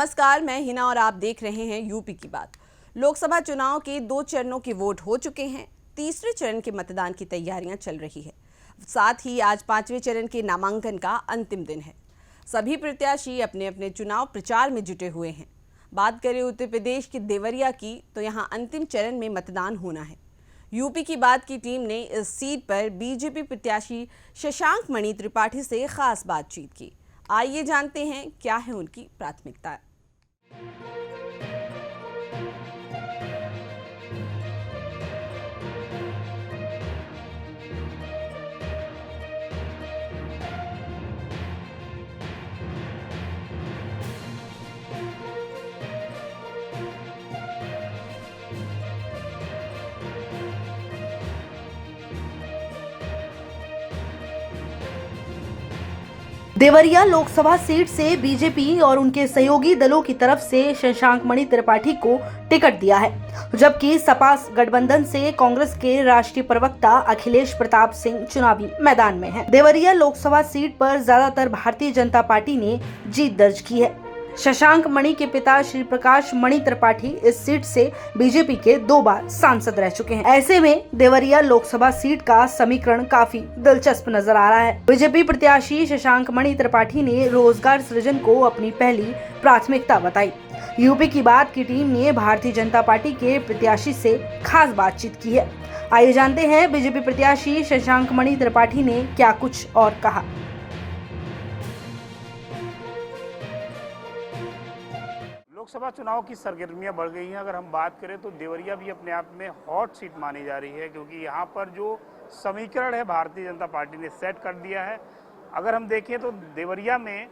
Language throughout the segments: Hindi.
नमस्कार, मैं हिना और आप देख रहे हैं यूपी की बात। लोकसभा चुनाव के 2 चरणों के वोट हो चुके हैं। तीसरे चरण के मतदान की तैयारियां चल रही है। साथ ही आज 5वें चरण के नामांकन का अंतिम दिन है। सभी प्रत्याशी अपने अपने चुनाव प्रचार में जुटे हुए हैं। बात करें उत्तर प्रदेश के देवरिया की, तो यहाँ अंतिम चरण में मतदान होना है। यूपी की बात की टीम ने इस सीट पर बीजेपी प्रत्याशी शशांक मणि त्रिपाठी से खास बातचीत की। आइए जानते हैं क्या है उनकी प्राथमिकता। देवरिया लोकसभा सीट से बीजेपी और उनके सहयोगी दलों की तरफ से शशांक मणि त्रिपाठी को टिकट दिया है, जबकि सपा गठबंधन से कांग्रेस के राष्ट्रीय प्रवक्ता अखिलेश प्रताप सिंह चुनावी मैदान में हैं। देवरिया लोकसभा सीट पर ज्यादातर भारतीय जनता पार्टी ने जीत दर्ज की है। शशांक मणि के पिता श्री प्रकाश मणि त्रिपाठी इस सीट से बीजेपी के 2 बार सांसद रह चुके हैं। ऐसे में देवरिया लोकसभा सीट का समीकरण काफी दिलचस्प नजर आ रहा है। बीजेपी प्रत्याशी शशांक मणि त्रिपाठी ने रोजगार सृजन को अपनी पहली प्राथमिकता बताई। यूपी की बात की टीम ने भारतीय जनता पार्टी के प्रत्याशी से खास बातचीत की है। आइए जानते हैं बीजेपी प्रत्याशी शशांक मणि त्रिपाठी ने क्या कुछ और कहा। लोकसभा चुनाव की सरगर्मियां बढ़ गई हैं। अगर हम बात करें तो देवरिया भी अपने आप में हॉट सीट मानी जा रही है, क्योंकि यहाँ पर जो समीकरण है भारतीय जनता पार्टी ने सेट कर दिया है। अगर हम देखें तो देवरिया में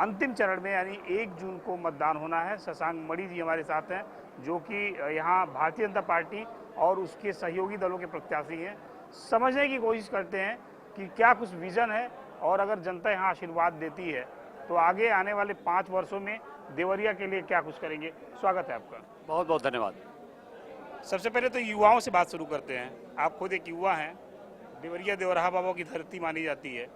अंतिम चरण में यानी 1 जून को मतदान होना है। शशांक मणि जी हमारे साथ हैं, जो कि यहाँ भारतीय जनता पार्टी और उसके सहयोगी दलों के प्रत्याशी हैं। समझने की कोशिश करते हैं कि क्या कुछ विजन है, और अगर जनता यहाँ आशीर्वाद देती है तो आगे आने वाले 5 वर्षों में देवरिया के लिए क्या कुछ करेंगे। स्वागत है आपका। बहुत बहुत धन्यवाद। सबसे पहले तो युवाओं से बात शुरू करते हैं। आप खुद एक युवा हैं, देवरिया देवराहा बाबा की धरती मानी जाती है,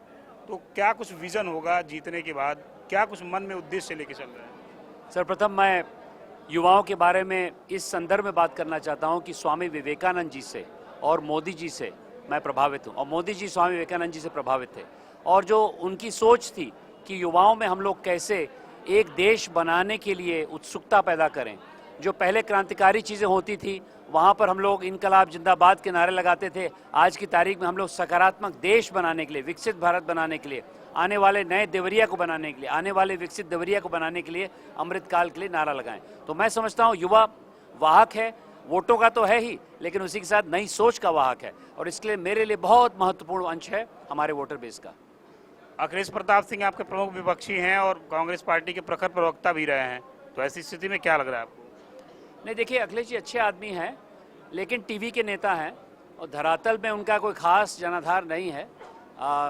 तो क्या कुछ विजन होगा जीतने के बाद, क्या कुछ मन में उद्देश्य लेके चल रहे हैं? सर्वप्रथम मैं युवाओं के बारे में इस संदर्भ में बात करना चाहता हूं कि स्वामी विवेकानंद जी से और मोदी जी से मैं प्रभावित हूं, और मोदी जी स्वामी विवेकानंद जी से प्रभावित थे, और जो उनकी सोच थी कि युवाओं में हम लोग कैसे एक देश बनाने के लिए उत्सुकता पैदा करें। जो पहले क्रांतिकारी चीज़ें होती थी वहाँ पर हम लोग इनकलाब जिंदाबाद के नारे लगाते थे। आज की तारीख में हम लोग सकारात्मक देश बनाने के लिए, विकसित भारत बनाने के लिए, आने वाले नए देवरिया को बनाने के लिए, आने वाले विकसित देवरिया को बनाने के लिए अमृतकाल के लिए नारा लगाएं। तो मैं समझता हूँ युवा वाहक है, वोटों का तो है ही, लेकिन उसी के साथ नई सोच का वाहक है, और इसके लिए मेरे लिए बहुत महत्वपूर्ण अंश है हमारे वोटर बेस का। अखिलेश प्रताप सिंह आपके प्रमुख विपक्षी हैं और कांग्रेस पार्टी के प्रखर प्रवक्ता भी रहे हैं, तो ऐसी स्थिति में क्या लग रहा है आपको? नहीं, देखिए, अखिलेश जी अच्छे आदमी हैं, लेकिन टीवी के नेता हैं और धरातल में उनका कोई खास जनाधार नहीं है।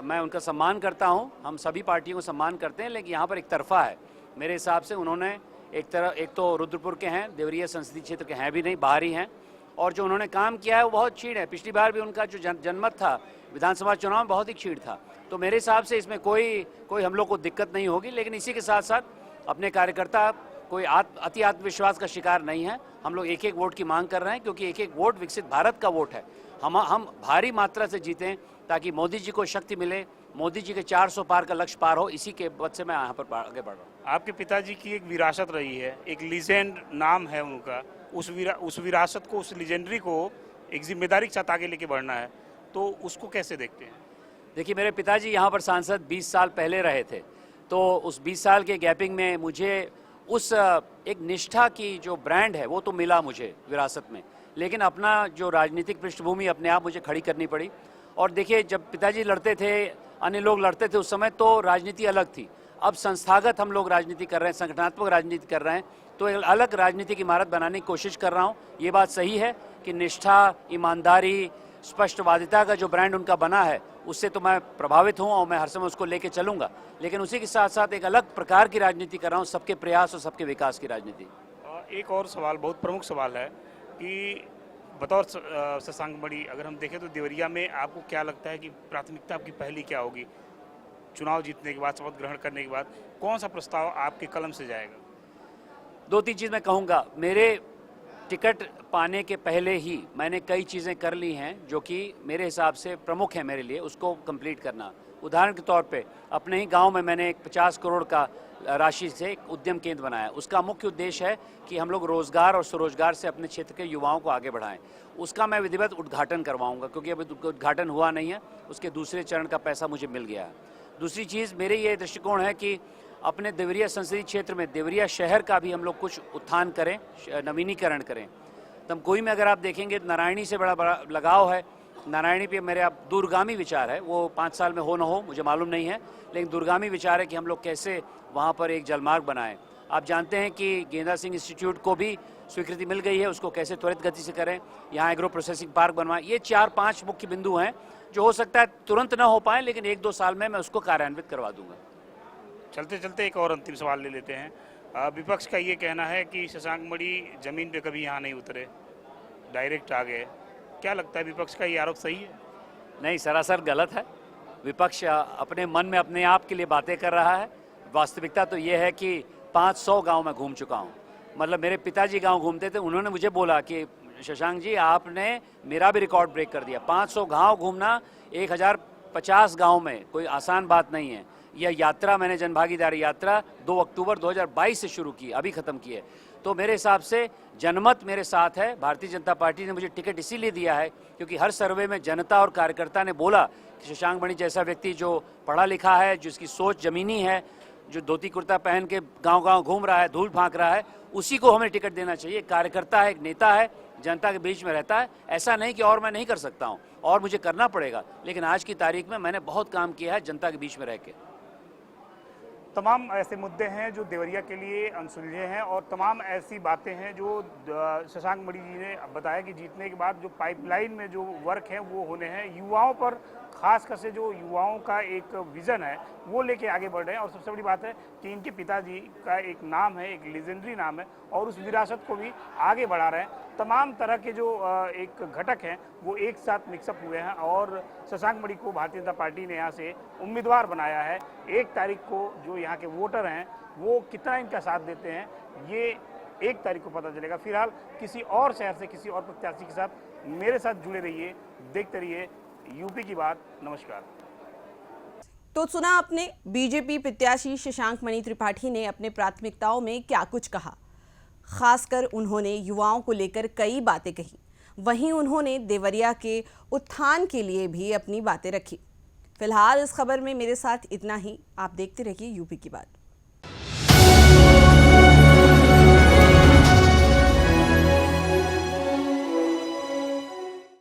मैं उनका सम्मान करता हूं, हम सभी पार्टियों को सम्मान करते हैं, लेकिन यहाँ पर एक तरफा है मेरे हिसाब से। उन्होंने एक तो रुद्रपुर के हैं, देवरिया संसदीय क्षेत्र के हैं भी नहीं, बाहरी हैं, और जो उन्होंने काम किया है वो बहुत क्षीण है। पिछली बार भी उनका जो जनमत था विधानसभा चुनाव में बहुत ही क्षीण था। तो मेरे हिसाब से इसमें कोई हम लोग को दिक्कत नहीं होगी, लेकिन इसी के साथ साथ अपने कार्यकर्ता कोई अति आत्मविश्वास का शिकार नहीं है। हम लोग एक वोट की मांग कर रहे हैं, क्योंकि एक वोट विकसित भारत का वोट है। हम भारी मात्रा से जीतें ताकि मोदी जी को शक्ति मिले, मोदी जी के 400 पार का लक्ष्य पार हो। इसी के वजह से मैं यहाँ पर आगे बढ़ रहा हूँ। आपके पिताजी की एक विरासत रही है, एक लीजेंड नाम है उनका, उस विरासत को, उस लीजेंडरी को एक जिम्मेदारी के साथ आगे लेके बढ़ना है, तो उसको कैसे देखते हैं? देखिए, मेरे पिताजी यहाँ पर सांसद 20 साल पहले रहे थे, तो उस 20 साल के गैपिंग में मुझे उस एक निष्ठा की जो ब्रांड है वो तो मिला मुझे विरासत में, लेकिन अपना जो राजनीतिक पृष्ठभूमि अपने आप मुझे खड़ी करनी पड़ी। और देखिए, जब पिताजी लड़ते थे, अन्य लोग लड़ते थे, उस समय तो राजनीति अलग थी। अब संस्थागत हम लोग राजनीति कर रहे हैं, संगठनात्मक राजनीति कर रहे हैं, तो एक अलग राजनीतिक इमारत बनाने की कोशिश कर रहा हूँ। ये बात सही है कि निष्ठा, ईमानदारी, स्पष्टवादिता का जो ब्रांड उनका बना है, उससे तो मैं प्रभावित हूँ और मैं हर समय उसको लेके चलूंगा, लेकिन उसी के साथ साथ एक अलग प्रकार की राजनीति कर रहा हूँ, सबके प्रयास और सबके विकास की राजनीति। एक और सवाल, बहुत प्रमुख सवाल है कि बतौर शशांक मणि अगर हम देखें तो देवरिया में आपको क्या लगता है कि प्राथमिकता आपकी पहली क्या होगी? चुनाव जीतने के बाद, शपथ ग्रहण करने के बाद कौन सा प्रस्ताव आपके कलम से जाएगा? दो तीन चीज़ मैं कहूँगा। मेरे टिकट पाने के पहले ही मैंने कई चीज़ें कर ली हैं जो कि मेरे हिसाब से प्रमुख है मेरे लिए, उसको कंप्लीट करना। उदाहरण के तौर पे अपने ही गांव में मैंने एक 50 करोड़ का राशि से एक उद्यम केंद्र बनाया। उसका मुख्य उद्देश्य है कि हम लोग रोजगार और स्वरोजगार से अपने क्षेत्र के युवाओं को आगे बढ़ाएं। उसका मैं विधिवत उद्घाटन करवाऊंगा, क्योंकि अभी उद्घाटन हुआ नहीं है। उसके दूसरे चरण का पैसा मुझे मिल गया है। दूसरी चीज़ मेरे ये दृष्टिकोण है कि अपने देवरिया संसदीय क्षेत्र में देवरिया शहर का भी हम लोग कुछ उत्थान करें, नवीनीकरण करें। तमकोई में अगर आप देखेंगे नारायणी से बड़ा लगाव है। नारायणी पे मेरे आप दूरगामी विचार है, वो 5 साल में हो ना हो मुझे मालूम नहीं है, लेकिन दूरगामी विचार है कि हम लोग कैसे वहाँ पर एक जलमार्ग बनाएं। आप जानते हैं कि गेंदा सिंह इंस्टीट्यूट को भी स्वीकृति मिल गई है, उसको कैसे त्वरित गति से करें, यहाँ एग्रो प्रोसेसिंग पार्क बनवाएं। ये 4-5 मुख्य बिंदु हैं जो हो सकता है तुरंत ना हो पाए, लेकिन 1-2 साल में मैं उसको कार्यान्वित करवा दूंगा। चलते चलते एक और अंतिम सवाल ले लेते हैं। विपक्ष का ये कहना है कि शशांक मणि जमीन पे कभी यहाँ नहीं उतरे, डायरेक्ट आ गए। क्या लगता है, विपक्ष का ये आरोप सही है? नहीं, सरासर गलत है। विपक्ष अपने मन में अपने आप के लिए बातें कर रहा है। वास्तविकता तो ये है कि 500 गांव में घूम चुका हूँ। मतलब मेरे पिताजी गांव घूमते थे, उन्होंने मुझे बोला कि शशांक जी आपने मेरा भी रिकॉर्ड ब्रेक कर दिया। 500 गांव घूमना 1050 गांव में कोई आसान बात नहीं है। यह यात्रा मैंने जनभागीदारी यात्रा 2 अक्टूबर 2022 से शुरू की, अभी ख़त्म की है। तो मेरे हिसाब से जनमत मेरे साथ है। भारतीय जनता पार्टी ने मुझे टिकट इसीलिए दिया है क्योंकि हर सर्वे में जनता और कार्यकर्ता ने बोला कि शशांक मणि जैसा व्यक्ति जो पढ़ा लिखा है, जिसकी सोच जमीनी है, जो धोती कुर्ता पहन के गांव-गांव घूम रहा है, धूल फांक रहा है, उसी को हमें टिकट देना चाहिए। कार्यकर्ता है, एक नेता है, जनता के बीच में रहता है। ऐसा नहीं कि और मैं नहीं कर सकता हूँ, और मुझे करना पड़ेगा, लेकिन आज की तारीख में मैंने बहुत काम किया है जनता के बीच में रह के। तमाम ऐसे मुद्दे हैं जो देवरिया के लिए अनसुलझे हैं, और तमाम ऐसी बातें हैं जो शशांक मणि जी ने बताया कि जीतने के बाद जो पाइपलाइन में जो वर्क है वो होने हैं। युवाओं पर खासकर से जो युवाओं का एक विज़न है वो लेके आगे बढ़ रहे हैं। और सबसे बड़ी बात है कि इनके पिताजी का एक नाम है, एक लेजेंडरी नाम है, और उस विरासत को भी आगे बढ़ा रहे हैं। तमाम तरह के जो एक घटक हैं वो एक साथ मिक्सअप हुए हैं, और शशांक मणि को भारतीय जनता पार्टी ने यहाँ से उम्मीदवार बनाया है। 1 तारीख को जो यहाँ के वोटर हैं वो कितना इनका साथ देते हैं, ये 1 तारीख को पता चलेगा। फिलहाल किसी और शहर से किसी और प्रत्याशी के साथ मेरे साथ जुड़े रहिए, देखते रहिए यूपी की बात। नमस्कार। तो सुना आपने बीजेपी प्रत्याशी शशांक मणि त्रिपाठी ने अपने प्राथमिकताओं में क्या कुछ कहा। खासकर उन्होंने युवाओं को लेकर कई बातें कही, वहीं उन्होंने देवरिया के उत्थान के लिए भी अपनी बातें रखी। फिलहाल इस खबर में मेरे साथ इतना ही। आप देखते रहिए यूपी की बात।